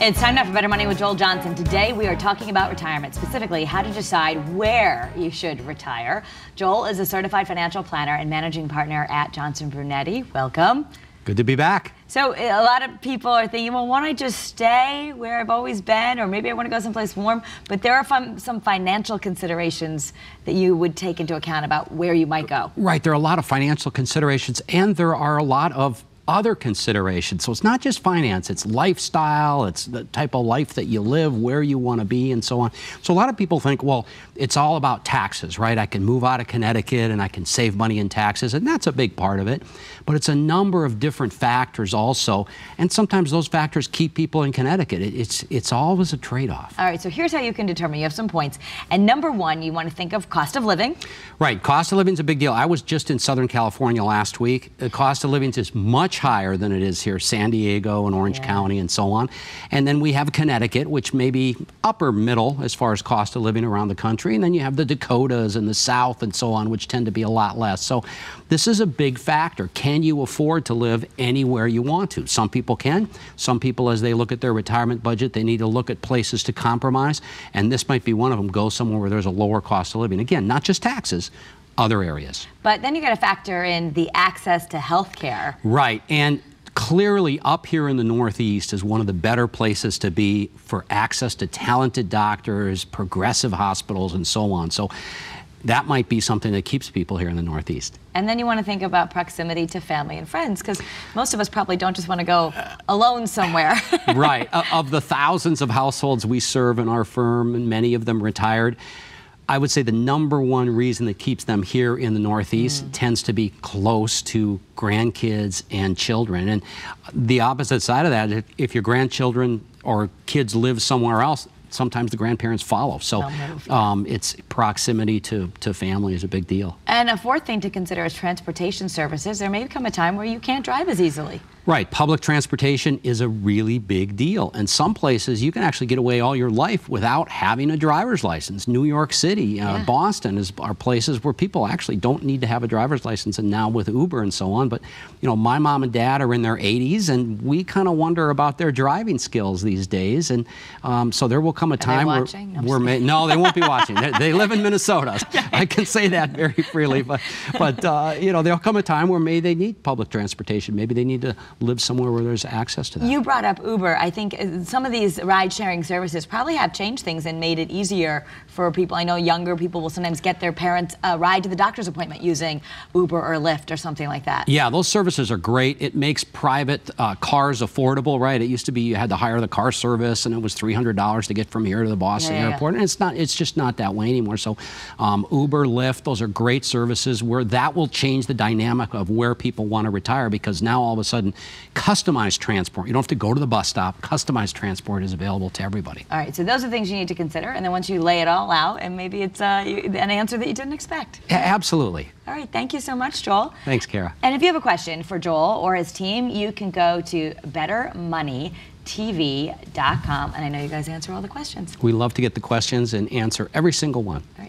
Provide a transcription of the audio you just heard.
It's time now for Better Money with Joel Johnson. Today we are talking about retirement, specifically how to decide where you should retire. Joel is a certified financial planner and managing partner at Johnson Brunetti. Welcome. Good to be back. So a lot of people are thinking, well, why don't I just stay where I've always been, or maybe I want to go someplace warm? But there are some financial considerations that you would take into account about where you might go. Right, there are a lot of financial considerations, and there are a lot of other considerations. So it's not just finance, it's lifestyle, it's the type of life that you live, where you want to be, and so on. So a lot of people think, well, it's all about taxes, right? I can move out of Connecticut and I can save money in taxes, and that's a big part of it. But it's a number of different factors also, and sometimes those factors keep people in Connecticut. It's always a trade-off. All right, so here's how you can determine. You have some points. And number one, you want to think of cost of living. Right, cost of living is a big deal. I was just in Southern California last week. The cost of living is much higher than it is here, San Diego and Orange County and so on. And then we have Connecticut, which may be upper middle as far as cost of living around the country. And then you have the Dakotas and the South and so on, which tend to be a lot less. So this is a big factor. Can you afford to live anywhere you want to? Some people can. Some people, as they look at their retirement budget, they need to look at places to compromise. And this might be one of them. Go somewhere where there's a lower cost of living. Again, not just taxes, other areas. But then you got to factor in the access to health care. Right, and clearly up here in the Northeast is one of the better places to be for access to talented doctors, progressive hospitals, and so on. So that might be something that keeps people here in the Northeast. And then you want to think about proximity to family and friends, because most of us probably don't just want to go alone somewhere. Right, of the thousands of households we serve in our firm, and many of them retired, I would say the number one reason that keeps them here in the Northeast tends to be close to grandkids and children. And the opposite side of that, if your grandchildren or kids live somewhere else, sometimes the grandparents follow. So it's proximity to family is a big deal. And a fourth thing to consider is transportation services. There may come a time where you can't drive as easily. Right, public transportation is a really big deal. And some places you can actually get away all your life without having a driver's license. New York City, Boston are places where people actually don't need to have a driver's license, and now with Uber and so on. But, you know, my mom and dad are in their 80s, and we kind of wonder about their driving skills these days. And so there will come a time where no, they won't be watching. They live in Minnesota. I can say that very freely. But you know, there'll come a time where maybe they need public transportation. Maybe they need to live somewhere where there's access to that. You brought up Uber. I think some of these ride-sharing services probably have changed things and made it easier for people. I know younger people will sometimes get their parents a ride to the doctor's appointment using Uber or Lyft or something like that. Yeah, those services are great. It makes private cars affordable, right? It used to be you had to hire the car service, and it was $300 to get from here to the Boston airport. And it's just not that way anymore. So Uber, Lyft, those are great services where that will change the dynamic of where people want to retire, because now all of a sudden customized transport, you don't have to go to the bus stop, customized transport is available to everybody. All right, so those are things you need to consider, and then once you lay it all out, and maybe it's an answer that you didn't expect. Yeah, absolutely. All right, thank you so much, Joel. Thanks, Kara. And if you have a question for Joel or his team, you can go to bettermoneytv.com, and I know you guys answer all the questions. We love to get the questions and answer every single one. All right.